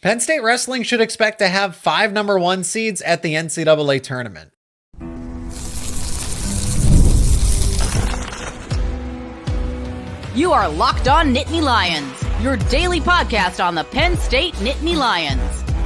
Penn State wrestling should expect to have 5 number 1 seeds at the NCAA tournament. You are Locked On Nittany Lions, your daily podcast on the Penn State Nittany Lions.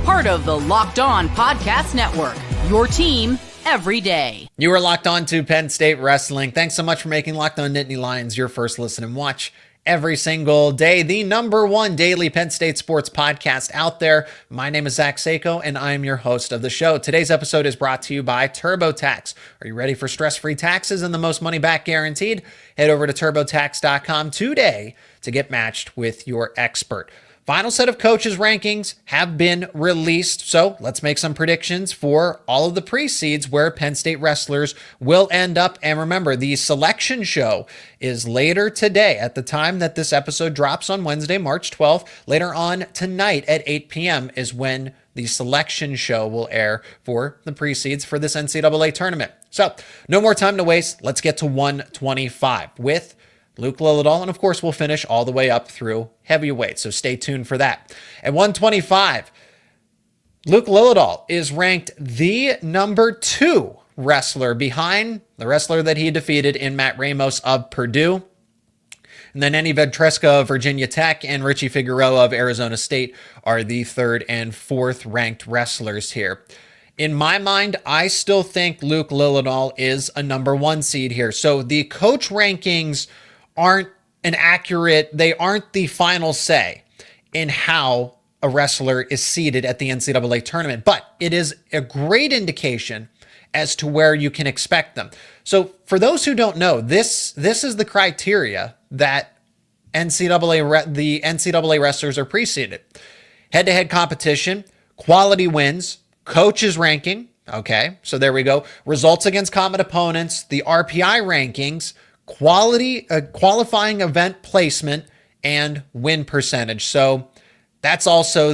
Part of the Locked On Podcast Network, your team every day. You are locked on to Penn State wrestling. Thanks so much for making Locked On Nittany Lions your first listen and watch every single day. The number 1 daily Penn State sports podcast out there. My name is Zach Seyko, and I'm your host of the show. Today's episode is brought to you by TurboTax. Are you ready for stress-free taxes and the most money back guaranteed? Head over to TurboTax.com today to get matched with your expert. Final set of coaches' rankings have been released, so let's make some predictions for all of the pre-seeds where Penn State wrestlers will end up. And remember, the selection show is later today at the time that this episode drops on Wednesday, March 12th. Later on tonight at 8 p.m. is when the selection show will air for the pre-seeds for this NCAA tournament. So no more time to waste. Let's get to 125 with Luke Lilledahl, and of course, we'll finish all the way up through heavyweight, so stay tuned for that. At 125, Luke Lilledahl is ranked the number 2 wrestler behind the wrestler that he defeated in Matt Ramos of Purdue. And then Enny Vedreska of Virginia Tech and Richie Figueroa of Arizona State are the 3rd and 4th ranked wrestlers here. In my mind, I still think Luke Lilledahl is a number 1 seed here. So the coach rankings aren't they aren't the final say in how a wrestler is seated at the NCAA tournament, but it is a great indication as to where you can expect them. So for those who don't know, this is the criteria that the NCAA wrestlers are pre-seeded. Head-to-head competition, quality wins, coaches ranking, okay, so there we go, results against common opponents, the RPI rankings, qualifying event placement, and win percentage. So that's also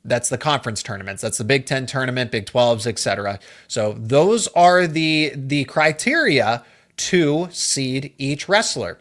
that's the conference tournaments. That's the Big Ten tournament, Big 12s, etc. So those are the criteria to seed each wrestler.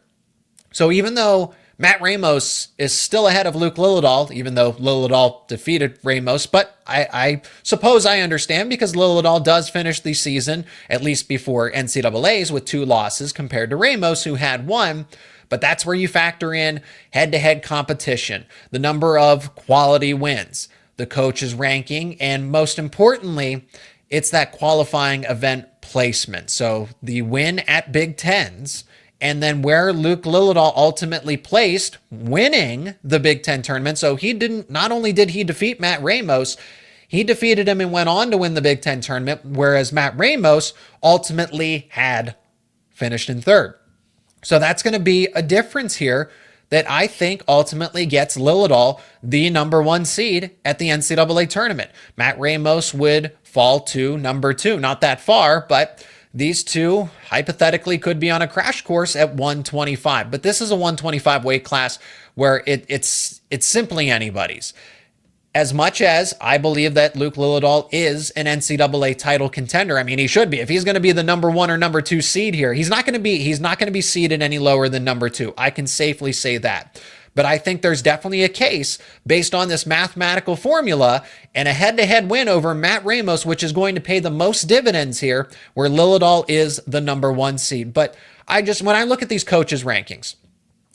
So even though Matt Ramos is still ahead of Luke Lilledahl, even though Lilledahl defeated Ramos, but I suppose I understand because Lilledahl does finish the season, at least before NCAAs, with 2 losses compared to Ramos, who had 1. But that's where you factor in head-to-head competition, the number of quality wins, the coach's ranking, and most importantly, it's that qualifying event placement. So the win at Big Tens, and then where Luke Lilledahl ultimately placed, winning the Big Ten tournament. So not only did he defeat Matt Ramos, he defeated him and went on to win the Big Ten tournament, whereas Matt Ramos ultimately had finished in 3rd. So that's going to be a difference here that I think ultimately gets Lilledahl the number 1 seed at the NCAA tournament. Matt Ramos would fall to number 2, not that far, but these two hypothetically could be on a crash course at 125, but this is a 125 weight class where it's simply anybody's. As much as I believe that Luke Lilledahl is an NCAA title contender, I mean, he should be. If he's going to be the number 1 or number 2 seed here, he's not going to be seeded any lower than number 2. I can safely say that. But I think there's definitely a case based on this mathematical formula and a head-to-head win over Matt Ramos, which is going to pay the most dividends here, where Lilledahl is the number 1 seed. But when I look at these coaches' rankings,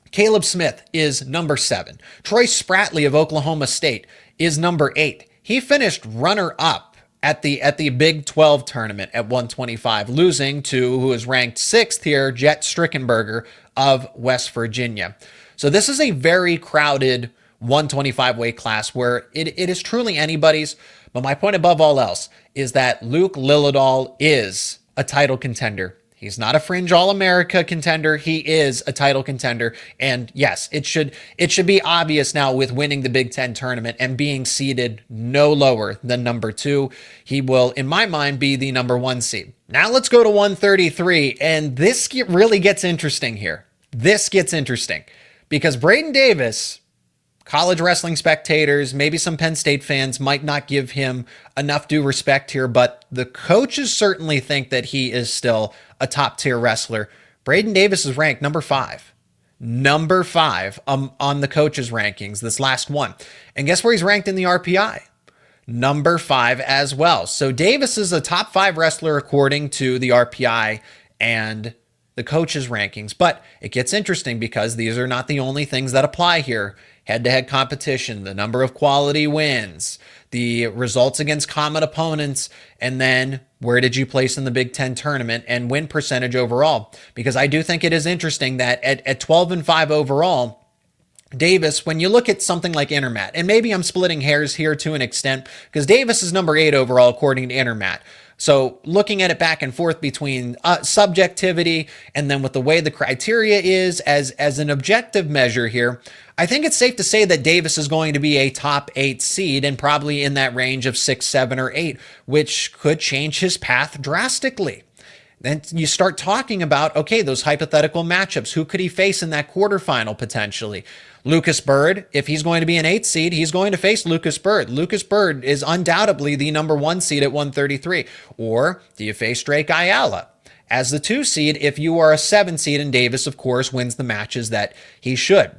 Caleb Smith is number 7. Troy Spratley of Oklahoma State is number 8. He finished runner-up at the Big 12 tournament at 125, losing to who is ranked 6th here, Jet Strickenberger of West Virginia. So this is a very crowded 125 weight class where it is truly anybody's. But my point above all else is that Luke Lilledahl is a title contender. He's not a fringe All-America contender. He is a title contender. And yes, it should be obvious now with winning the Big Ten tournament and being seeded no lower than number 2. He will, in my mind, be the number 1 seed. Now let's go to 133. And this really gets interesting here. This gets interesting because Braeden Davis, college wrestling spectators, maybe some Penn State fans might not give him enough due respect here, but the coaches certainly think that he is still a top tier wrestler. Braeden Davis is ranked number 5. number 5 on the coaches' rankings, this last one. And guess where he's ranked in the RPI? Number 5 as well. So Davis is a top 5 wrestler according to the RPI and the coaches' rankings. But it gets interesting because these are not the only things that apply here. Head-to-head competition, the number of quality wins, the results against common opponents, and then where did you place in the Big Ten tournament and win percentage overall? Because I do think it is interesting that at 12-5 overall, Davis, when you look at something like Intermat, and maybe I'm splitting hairs here to an extent, because Davis is number 8 overall according to Intermat. So looking at it back and forth between subjectivity and then with the way the criteria is as an objective measure here, I think it's safe to say that Davis is going to be a top 8 seed and probably in that range of 6, 7, or 8, which could change his path drastically. Then you start talking about, okay, those hypothetical matchups. Who could he face in that quarterfinal potentially? Lucas Bird, if he's going to be an 8 seed, he's going to face Lucas Bird. Lucas Bird is undoubtedly the number 1 seed at 133. Or do you face Drake Ayala as the 2 seed if you are a 7 seed and Davis, of course, wins the matches that he should?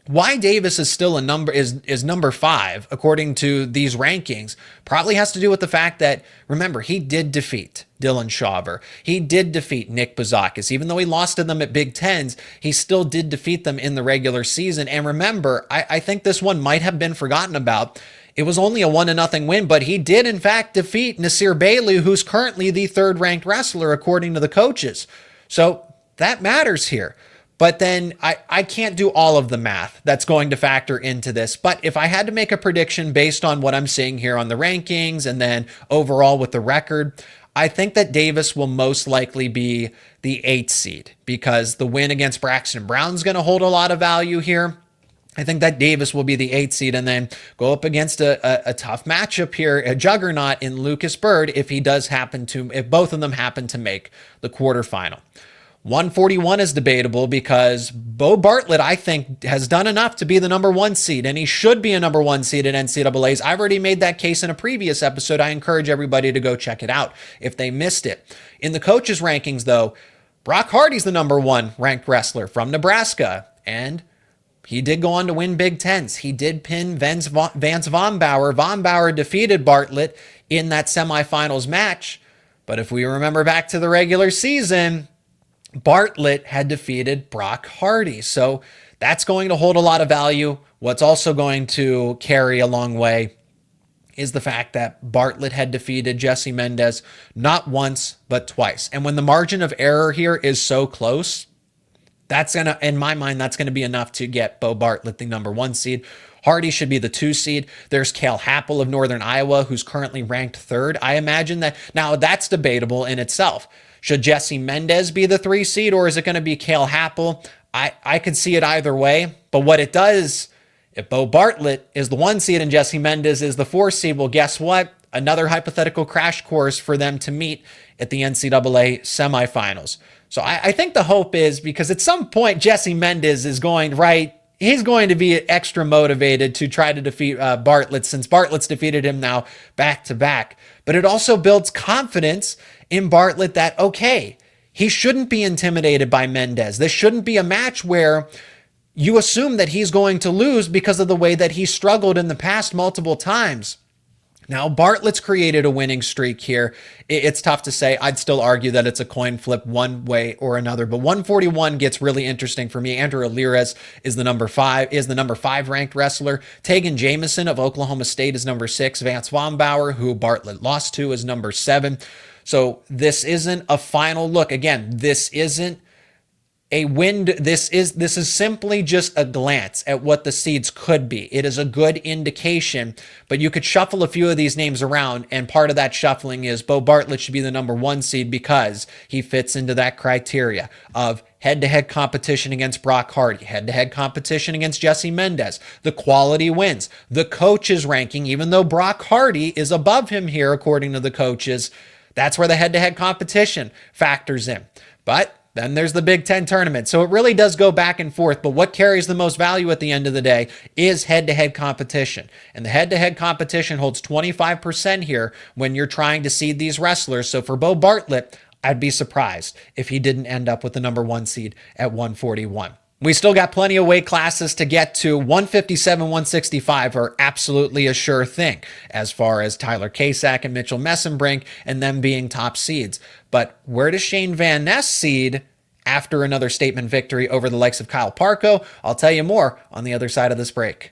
Why Davis is still is number 5 according to these rankings probably has to do with the fact that, remember, he did defeat Dylan Chauver. He did defeat Nick Buzakis. Even though he lost to them at Big Tens, he still did defeat them in the regular season. And remember, I think this one might have been forgotten about. It was only a 1-0 win, but he did in fact defeat Nasir Bailey, who's currently the 3rd ranked wrestler according to the coaches. So that matters here. But then I can't do all of the math that's going to factor into this. But if I had to make a prediction based on what I'm seeing here on the rankings and then overall with the record, I think that Davis will most likely be the 8th seed because the win against Braxton Brown is going to hold a lot of value here. I think that Davis will be the 8th seed and then go up against a tough matchup here, a juggernaut in Lucas Bird if both of them happen to make the quarterfinal. 141 is debatable because Beau Bartlett, I think, has done enough to be the number 1 seed, and he should be a number 1 seed at NCAAs. I've already made that case in a previous episode. I encourage everybody to go check it out if they missed it. In the coaches' rankings, though, Brock Hardy's the number 1 ranked wrestler from Nebraska, and he did go on to win Big Tens. He did pin Vance Von Bauer. Von Bauer defeated Bartlett in that semifinals match, but if we remember back to the regular season, Bartlett had defeated Brock Hardy. So that's going to hold a lot of value. What's also going to carry a long way is the fact that Bartlett had defeated Jesse Mendez not once, but twice. And when the margin of error here is so close, that's going to, in my mind, that's going to be enough to get Beau Bartlett the number 1 seed. Hardy should be the 2 seed. There's Cale Happel of Northern Iowa, who's currently ranked 3rd. I imagine that, now that's debatable in itself. Should Jesse Mendez be the 3 seed or is it going to be Cale Happel? I could see it either way. But what it does, if Beau Bartlett is the 1 seed and Jesse Mendez is the 4 seed, well, guess what? Another hypothetical crash course for them to meet at the NCAA semifinals. So I think the hope is because at some point Jesse Mendez is going, right, he's going to be extra motivated to try to defeat Bartlett since Bartlett's defeated him now back to back. But it also builds confidence in Bartlett that, okay, he shouldn't be intimidated by Mendez. This shouldn't be a match where you assume that he's going to lose because of the way that he struggled in the past multiple times. Now, Bartlett's created a winning streak here. It's tough to say. I'd still argue that it's a coin flip one way or another, but 141 gets really interesting for me. Andrew Alirez is the number 5 ranked wrestler. Tegan Jamison of Oklahoma State is number 6. Vance Von Bauer, who Bartlett lost to, is number 7. So this isn't a final look. Again, this isn't a win. This is simply just a glance at what the seeds could be. It is a good indication, but you could shuffle a few of these names around, and part of that shuffling is Beau Bartlett should be the number 1 seed because he fits into that criteria of head-to-head competition against Brock Hardy, head-to-head competition against Jesse Mendez, the quality wins, the coaches ranking, even though Brock Hardy is above him here according to the coaches, that's where the head-to-head competition factors in. But then there's the Big Ten tournament. So it really does go back and forth. But what carries the most value at the end of the day is head-to-head competition. And the head-to-head competition holds 25% here when you're trying to seed these wrestlers. So for Beau Bartlett, I'd be surprised if he didn't end up with the number 1 seed at 141. We still got plenty of weight classes to get to. 157, 165 are absolutely a sure thing as far as Tyler Kasak and Mitchell Mesenbrink and them being top seeds. But where does Shayne Van Ness seed after another statement victory over the likes of Kyle Parko? I'll tell you more on the other side of this break.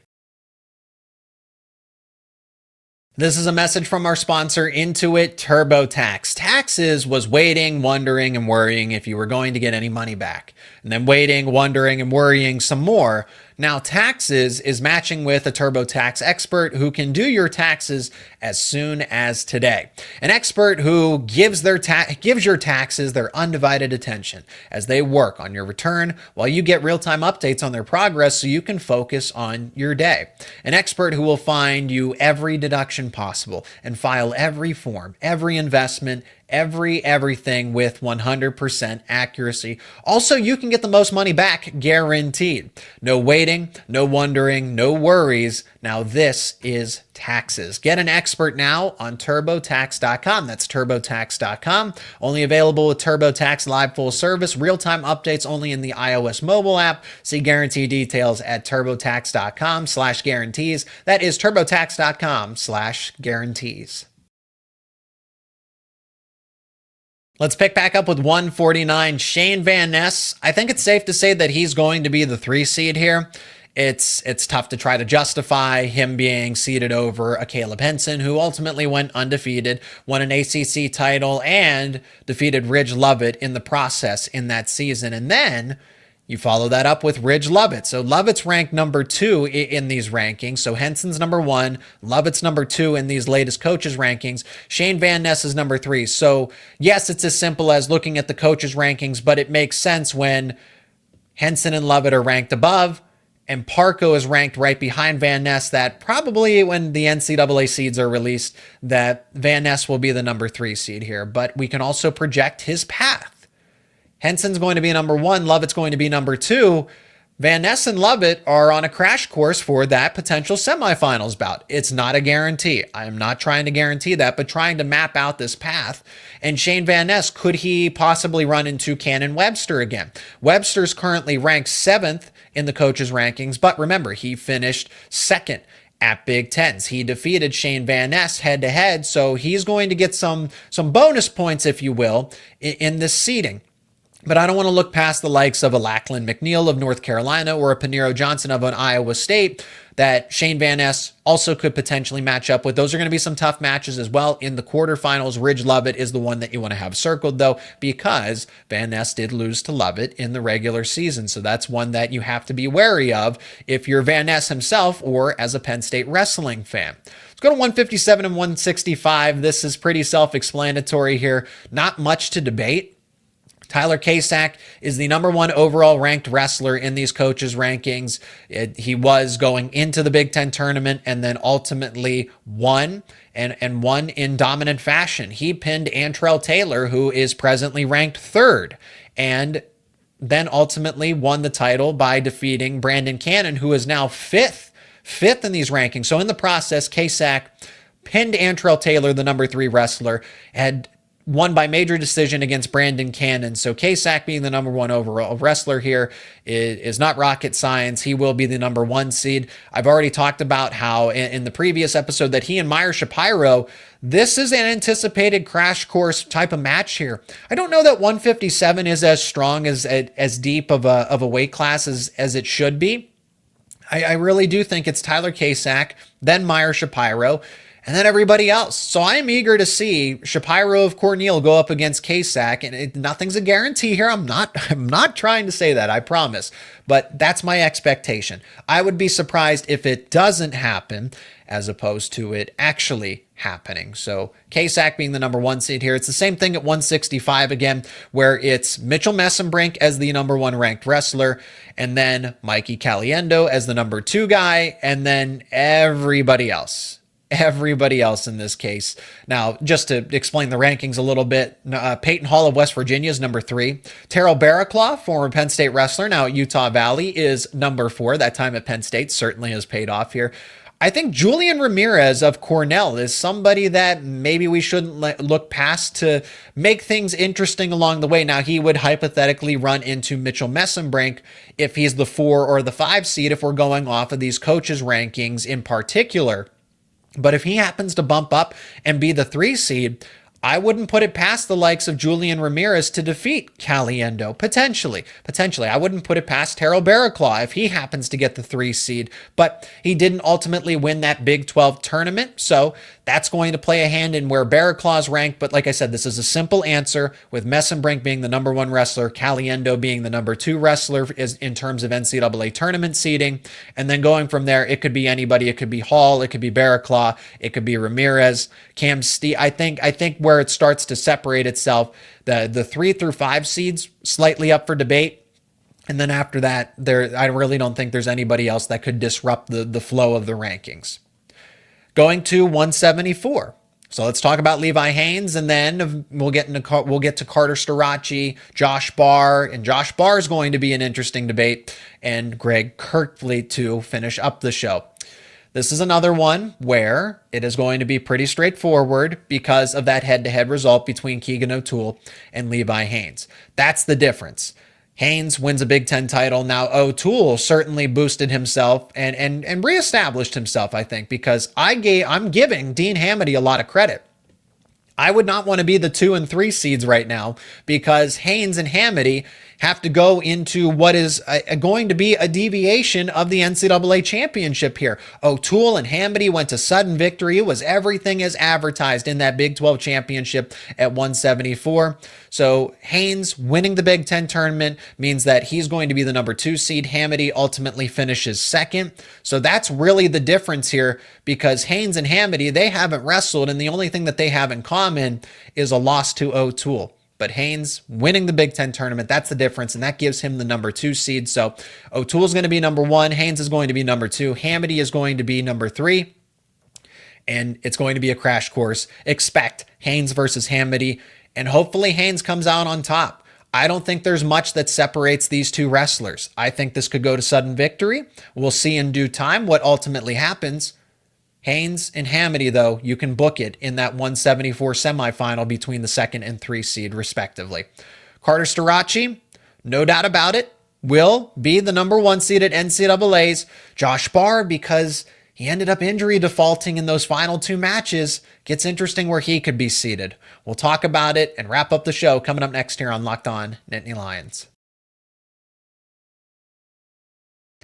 This is a message from our sponsor, Intuit TurboTax. Taxes was waiting, wondering, and worrying if you were going to get any money back. And then waiting, wondering, and worrying some more. Now Taxes is matching with a TurboTax expert who can do your taxes as soon as today. An expert who gives your taxes their undivided attention as they work on your return while you get real-time updates on their progress so you can focus on your day. An expert who will find you every deduction possible and file every form, every investment, everything with 100% accuracy. Also, you can get the most money back guaranteed. No waiting, no wondering, no worries. Now this is taxes. Get an expert now on TurboTax.com. That's TurboTax.com. Only available with TurboTax Live Full Service. Real-time updates only in the iOS mobile app. See guarantee details at TurboTax.com/guarantees. That is TurboTax.com/guarantees. Let's pick back up with 149. Shayne Van Ness. I think it's safe to say that he's going to be the 3 seed here. It's tough to try to justify him being seeded over a Caleb Henson, who ultimately went undefeated, won an ACC title, and defeated Ridge Lovett in the process in that season. And then you follow that up with Ridge Lovett. So Lovett's ranked number 2 in these rankings. So Henson's number 1, Lovett's number 2 in these latest coaches rankings. Shayne Van Ness is number 3. So yes, it's as simple as looking at the coaches rankings, but it makes sense when Henson and Lovett are ranked above and Parko is ranked right behind Van Ness, that probably when the NCAA seeds are released, that Van Ness will be the number 3 seed here. But we can also project his path. Henson's going to be number 1. Lovett's going to be number 2. Van Ness and Lovett are on a crash course for that potential semifinals bout. It's not a guarantee. I am not trying to guarantee that, but trying to map out this path. And Shayne Van Ness, could he possibly run into Cannon Webster again? Webster's currently ranked 7th in the coaches' rankings, but remember, he finished 2nd at Big Tens. He defeated Shayne Van Ness head-to-head, so he's going to get some bonus points, if you will, in this seeding. But I don't want to look past the likes of a Lackland McNeil of North Carolina or a Paniro Johnson of an Iowa State that Shayne Van Ness also could potentially match up with. Those are going to be some tough matches as well in the quarterfinals. Ridge Lovett is the one that you want to have circled, though, because Van Ness did lose to Lovett in the regular season. So that's one that you have to be wary of if you're Van Ness himself or as a Penn State wrestling fan. Let's go to 157 and 165. This is pretty self-explanatory here. Not much to debate. Tyler Kasak is the number 1 overall ranked wrestler in these coaches' rankings. He was going into the Big Ten tournament and then ultimately won and won in dominant fashion. He pinned Antrell Taylor, who is presently ranked 3rd, and then ultimately won the title by defeating Brandon Cannon, who is now 5th in these rankings. So in the process, Kasak pinned Antrell Taylor, the number 3 wrestler, had won by major decision against Brandon Cannon. So Kasak being the number 1 overall wrestler here is not rocket science. He will be the number 1 seed. I've already talked about how in the previous episode that he and Meyer Shapiro, this is an anticipated crash course type of match here. I don't know that 157 is as strong as deep of a weight class as it should be. I really do think it's Tyler Kasak, then Meyer Shapiro, and then everybody else. So I'm eager to see Shapiro of Cornell go up against Kasak, and nothing's a guarantee here. I'm not trying to say that, I promise, but that's my expectation. I would be surprised if it doesn't happen as opposed to it actually happening. So Kasak being the number 1 seed here. It's the same thing at 165 again, where it's Mitchell Mesenbrink as the number 1 ranked wrestler, and then Mikey Caliendo as the number 2 guy, and then everybody else in this case. Now, just to explain the rankings a little bit, Peyton Hall of West Virginia is number 3. Terrell Barraclough, former Penn State wrestler, now at Utah Valley, is number 4. That time at Penn State certainly has paid off here. I think Julian Ramirez of Cornell is somebody that maybe we shouldn't look past to make things interesting along the way. Now, he would hypothetically run into Mitchell Mesenbrink if he's the 4 or the 5 seed, if we're going off of these coaches' rankings in particular. But if he happens to bump up and be the 3 seed, I wouldn't put it past the likes of Julian Ramirez to defeat Caliendo, potentially. I wouldn't put it past Terrell Barraclaw if he happens to get the 3 seed, but he didn't ultimately win that Big 12 tournament, so that's going to play a hand in where Barraclaw's ranked. But like I said, this is a simple answer, with Mesenbrink being the number 1 wrestler, Caliendo being the number 2 wrestler in terms of NCAA tournament seeding, and then going from there, it could be anybody. It could be Hall, it could be Barraclaw, it could be Ramirez, Cam Steve. I think where it starts to separate itself, the 3 through 5 seeds slightly up for debate, and then after that, I really don't think there's anybody else that could disrupt the flow of the rankings. Going to 174. So let's talk about Levi Haines, and then we'll get to Carter Starocci, Josh Barr, and Josh Barr is going to be an interesting debate, and Greg Kerkvliet to finish up the show. This is another one where it is going to be pretty straightforward because of that head-to-head result between Keegan O'Toole and Levi Haines. That's the difference. Haines wins a Big Ten title. Now, O'Toole certainly boosted himself and reestablished himself, I think, because I'm giving Dean Hamiti a lot of credit. I would not want to be the 2 and 3 seeds right now, because Haines and Hamiti have to go into what is going to be a deviation of the NCAA championship here. O'Toole and Hamiti went to sudden victory. It was everything as advertised in that Big 12 championship at 174. So Haines winning the Big Ten tournament means that he's going to be the number 2 seed. Hamiti ultimately finishes second. So that's really the difference here, because Haines and Hamiti, they haven't wrestled, and the only thing that they have in common is a loss to O'Toole. But Haines winning the Big Ten tournament, that's the difference, and that gives him the number 2 seed. So O'Toole's going to be number 1, Haines is going to be number 2, Hamiti is going to be number 3, and it's going to be a crash course. Expect Haines versus Hamiti, and hopefully Haines comes out on top. I don't think there's much that separates these two wrestlers. I think this could go to sudden victory. We'll see in due time what ultimately happens. Haines and Hamiti, though, you can book it in that 174 semifinal between the 2nd and 3 seed, respectively. Carter Starocci, no doubt about it, will be the number 1 seed at NCAAs. Josh Barr, because he ended up injury defaulting in those final 2 matches, gets interesting where he could be seated. We'll talk about it and wrap up the show coming up next here on Locked On Nittany Lions.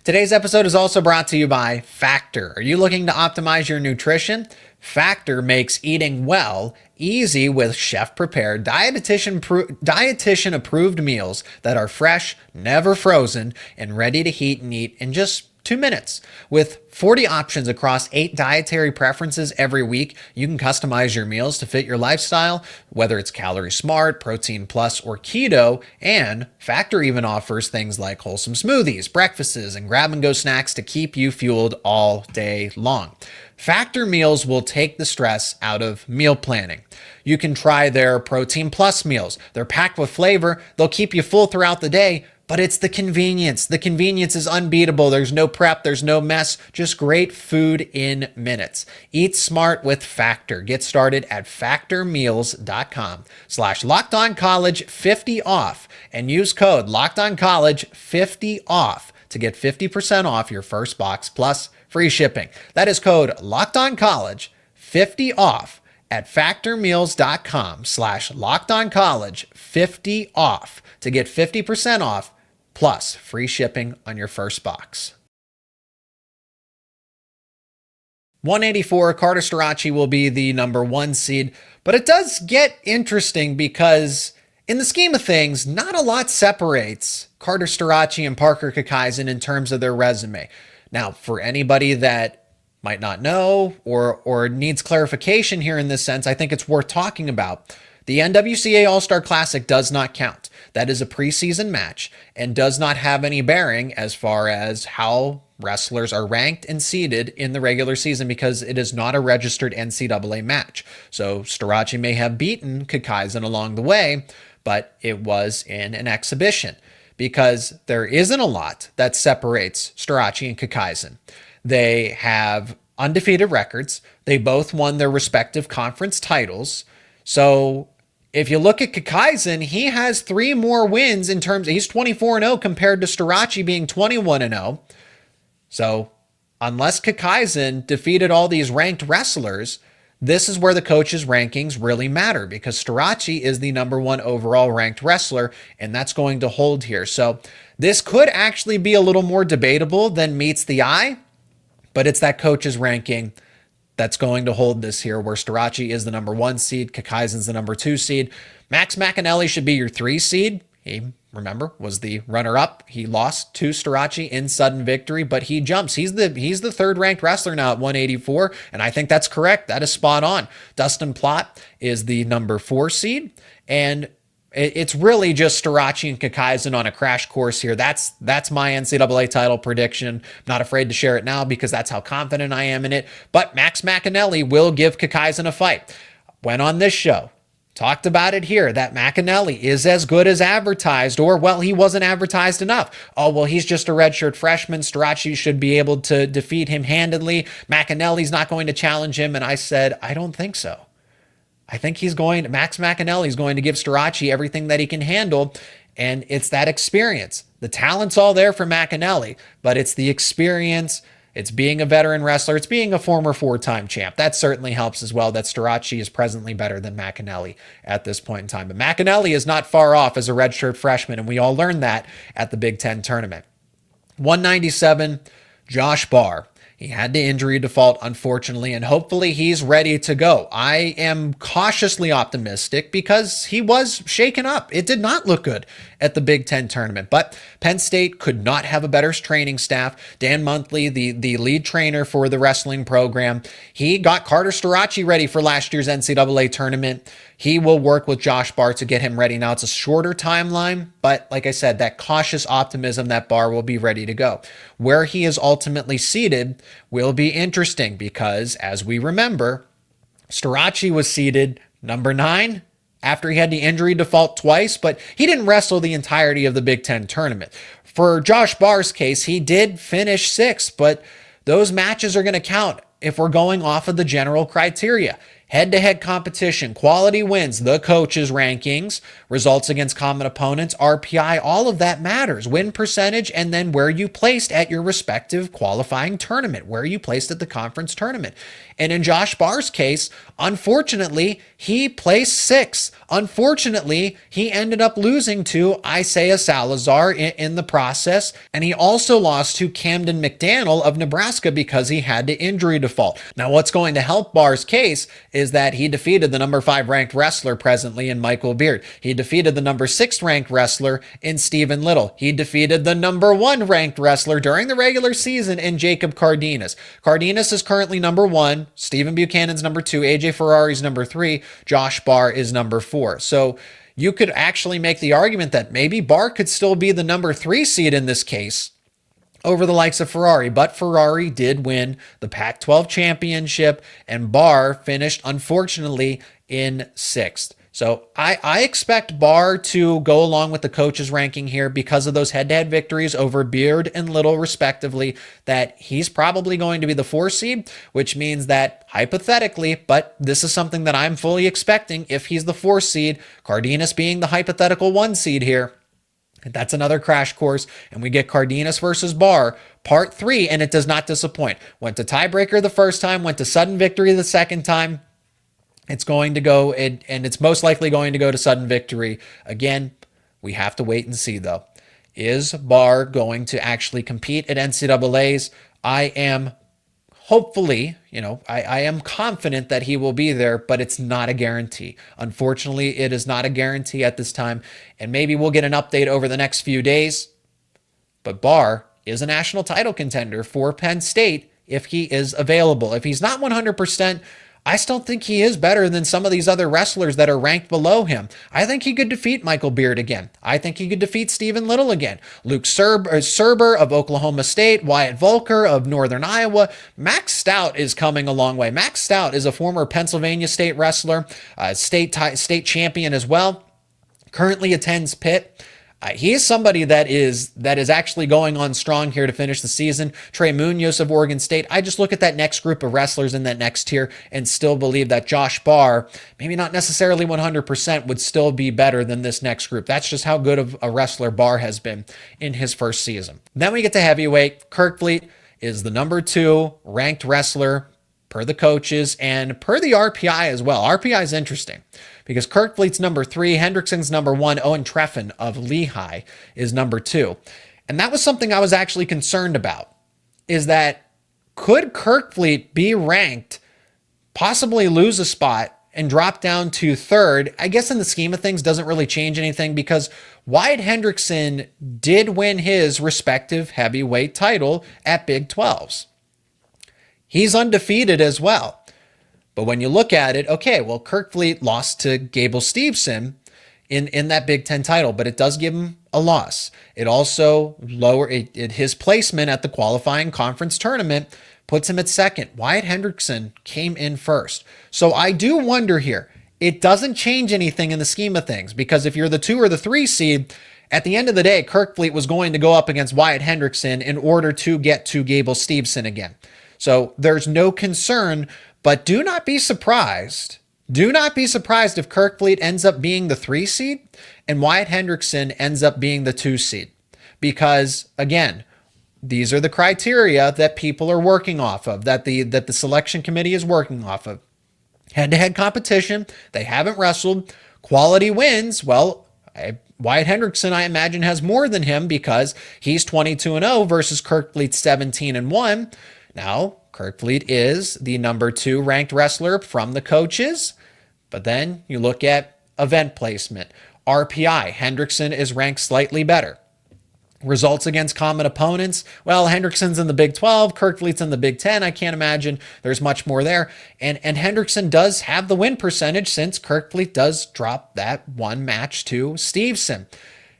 Today's episode is also brought to you by Factor. Are you looking to optimize your nutrition? Factor makes eating well easy with chef-prepared, dietitian-approved meals that are fresh, never frozen, and ready to heat and eat in just 2 minutes. With 40 options across 8 dietary preferences every week, you can customize your meals to fit your lifestyle, whether it's calorie smart, protein plus, or keto. And Factor even offers things like wholesome smoothies, breakfasts, and grab-and-go snacks to keep you fueled all day long. Factor meals will take the stress out of meal planning. You can try their Protein Plus meals. They're packed with flavor. They'll keep you full throughout the day, but it's the convenience. The convenience is unbeatable. There's no prep. There's no mess. Just great food in minutes. Eat smart with Factor. Get started at factormeals.com/LockedOnCollege50 off and use code LockedOnCollege50 off to get 50% off your first box plus free shipping. That is code LockedOnCollege50 off at factormeals.com/LockedOnCollege50 off to get 50% off plus free shipping on your first box. 184, Carter Starocci will be the number 1 seed, but it does get interesting because in the scheme of things, not a lot separates Carter Starocci and Parker Kakaisen in terms of their resume. Now, for anybody that might not know or needs clarification here in this sense, I think it's worth talking about. The NWCA All-Star Classic does not count. That is a preseason match and does not have any bearing as far as how wrestlers are ranked and seeded in the regular season, because it is not a registered NCAA match. So Starocci may have beaten Kakaisen along the way, but it was in an exhibition, because there isn't a lot that separates Starocci and Kakaisen. They have undefeated records. They both won their respective conference titles. So if you look at Kakaisen, he has 3 more wins in terms, he's 24-0 compared to Starocci being 21-0. So unless Kakaisen defeated all these ranked wrestlers, this is where the coaches' rankings really matter, because Starocci is the number 1 overall ranked wrestler, and that's going to hold here. So this could actually be a little more debatable than meets the eye, but it's that coach's ranking that's going to hold this here, where Starocci is the number 1 seed, Kakaisen's the number 2 seed. Max McAnally should be your 3 seed. He, remember, was the runner-up. He lost to Starocci in sudden victory, but he jumps. He's the third-ranked wrestler now at 184, and I think that's correct. That is spot on. Dustin Plott is the number 4 seed, and it's really just Starocci and Kakaisen on a crash course here. That's my NCAA title prediction. I'm not afraid to share it now because that's how confident I am in it. But Max McAnally will give Kakaisen a fight. Went on this show, talked about it here, that McAnally is as good as advertised, or, well, he wasn't advertised enough. Oh, well, he's just a redshirt freshman. Starocci should be able to defeat him handedly. McAnally's not going to challenge him. And I said, I don't think so. I think Max McAnally is going to give Starocci everything that he can handle, and it's that experience. The talent's all there for McAnally, but it's the experience. It's being a veteran wrestler. It's being a former 4-time champ. That certainly helps as well, that Starocci is presently better than McAnally at this point in time. But McAnally is not far off as a redshirt freshman, and we all learned that at the Big Ten tournament. 197, Josh Barr. He had to injury default, unfortunately, and hopefully he's ready to go. I am cautiously optimistic because he was shaken up. It did not look good at the Big Ten tournament, but Penn State could not have a better training staff. Dan Monthly, the lead trainer for the wrestling program, he got Carter Starocci ready for last year's NCAA tournament. He will work with Josh Barr to get him ready. Now, it's a shorter timeline, but like I said, that cautious optimism that Barr will be ready to go. Where he is ultimately seated will be interesting because, as we remember, Starocci was seated number 9 after he had the injury default twice, but he didn't wrestle the entirety of the Big Ten tournament. For Josh Barr's case, he did finish 6th, but those matches are going to count if we're going off of the general criteria. Head-to-head competition, quality wins, the coaches' rankings, results against common opponents, RPI, all of that matters. Win percentage, and then where you placed at your respective qualifying tournament, where you placed at the conference tournament. And in Josh Barr's case, unfortunately, he placed 6th. Unfortunately, he ended up losing to Isaiah Salazar in the process, and he also lost to Camden McDaniel of Nebraska because he had to injury default. Now, what's going to help Barr's case is that he defeated the number 5 ranked wrestler presently in Michael Beard. He defeated the number 6 ranked wrestler in Stephen Little. He defeated the number 1 ranked wrestler during the regular season in Jacob Cardenas. Cardenas is currently number 1. Stephen Buchanan's number 2. AJ Ferrari's number 3. Josh Barr is number 4. So you could actually make the argument that maybe Barr could still be the number 3 seed in this case over the likes of Ferrari, but Ferrari did win the Pac-12 championship, and Barr finished, unfortunately, in 6th. So I expect Barr to go along with the coaches' ranking here because of those head-to-head victories over Beard and Little, respectively, that he's probably going to be the 4 seed, which means that, hypothetically, but this is something that I'm fully expecting, if he's the 4 seed, Cardenas being the hypothetical 1 seed here, that's another crash course, and we get Cardenas versus Barr, part 3, and it does not disappoint. Went to tiebreaker the first time, went to sudden victory the second time. It's going to go, and it's most likely going to go to sudden victory. Again, we have to wait and see, though. Is Barr going to actually compete at NCAAs? I am hopefully, I am confident that he will be there, but it's not a guarantee. Unfortunately, it is not a guarantee at this time, and maybe we'll get an update over the next few days. But Barr is a national title contender for Penn State if he is available. If he's not 100%, I still think he is better than some of these other wrestlers that are ranked below him. I think he could defeat Michael Beard again. I think he could defeat Stephen Little again. Luke Serber of Oklahoma State, Wyatt Volker of Northern Iowa. Max Stout is coming a long way. Max Stout is a former Pennsylvania State wrestler, state champion as well. Currently attends Pitt. He is somebody that is actually going on strong here to finish the season. Trey Munoz of Oregon State. I just look at that next group of wrestlers in that next tier and still believe that Josh Barr, maybe not necessarily 100%, would still be better than this next group. That's just how good of a wrestler Barr has been in his first season. Then we get to heavyweight. Kerkvliet is the number 2 ranked wrestler per the coaches and per the RPI as well. RPI is interesting because Kerkvliet's number 3, Hendrickson's number 1, Owen Trefan of Lehigh is number 2. And that was something I was actually concerned about, is that could Kerkvliet be ranked, possibly lose a spot, and drop down to 3rd? I guess in the scheme of things doesn't really change anything because Wyatt Hendrickson did win his respective heavyweight title at Big 12s. He's undefeated as well. But when you look at it, okay, well, Kerkvliet lost to Gable Steveson in that Big Ten title, but it does give him a loss. It also his placement at the qualifying conference tournament puts him at 2nd. Wyatt Hendrickson came in 1st. So I do wonder here, it doesn't change anything in the scheme of things because if you're the 2 or the 3 seed, at the end of the day, Kerkvliet was going to go up against Wyatt Hendrickson in order to get to Gable Steveson again. So there's no concern, but do not be surprised. Do not be surprised if Kerkvliet ends up being the 3 seed and Wyatt Hendrickson ends up being the 2 seed. Because, again, these are the criteria that people are working off of, that the selection committee is working off of. Head-to-head competition, they haven't wrestled. Quality wins, well, Wyatt Hendrickson, I imagine, has more than him because he's 22-0 versus Kerkvliet 17-1. Now, Kerkvliet is the number 2 ranked wrestler from the coaches, but then you look at event placement. RPI, Hendrickson is ranked slightly better. Results against common opponents, well, Hendrickson's in the Big 12, Kerkvliet's in the Big 10. I can't imagine there's much more there. And Hendrickson does have the win percentage since Kerkvliet does drop that one match to Steveson.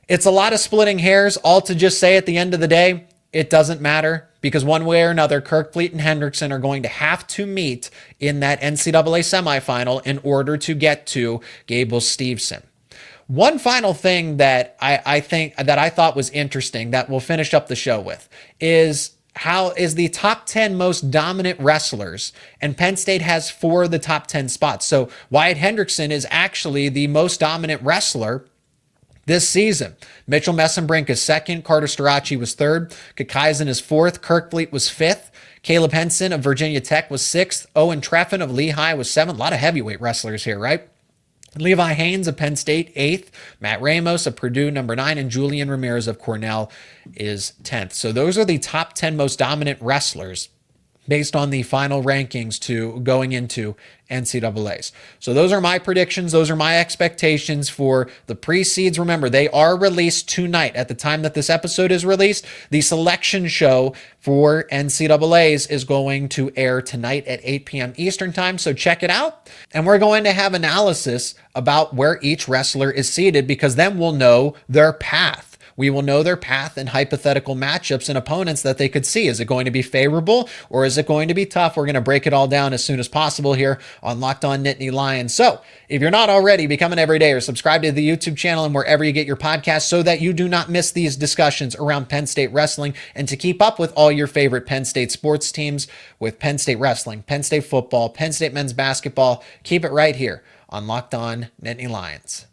It's a lot of splitting hairs, all to just say at the end of the day, it doesn't matter because one way or another, Kerkvliet and Hendrickson are going to have to meet in that NCAA semifinal in order to get to Gable Steveson. One final thing that I thought was interesting that we'll finish up the show with is the top 10 most dominant wrestlers, and Penn State has 4 of the top 10 spots. So Wyatt Hendrickson is actually the most dominant wrestler this season. Mitchell Mesenbrink is 2nd. Carter Starocci was 3rd. Kakaisen is 4th. Kerkvliet was 5th. Caleb Henson of Virginia Tech was 6th. Owen Trefan of Lehigh was 7th. A lot of heavyweight wrestlers here, right? Levi Haines of Penn State, 8th. Matt Ramos of Purdue, number 9. And Julian Ramirez of Cornell is 10th. So those are the top 10 most dominant wrestlers based on the final rankings to going into NCAAs. So those are my predictions. Those are my expectations for the pre-seeds. Remember, they are released tonight. At the time that this episode is released, the selection show for NCAAs is going to air tonight at 8 p.m. Eastern time. So check it out. And we're going to have analysis about where each wrestler is seated because then we'll know their path. We will know their path and hypothetical matchups and opponents that they could see. Is it going to be favorable or is it going to be tough? We're going to break it all down as soon as possible here on Locked On Nittany Lions. So if you're not already, become an everydayer. Subscribe to the YouTube channel and wherever you get your podcasts so that you do not miss these discussions around Penn State wrestling and to keep up with all your favorite Penn State sports teams with Penn State wrestling, Penn State football, Penn State men's basketball. Keep it right here on Locked On Nittany Lions.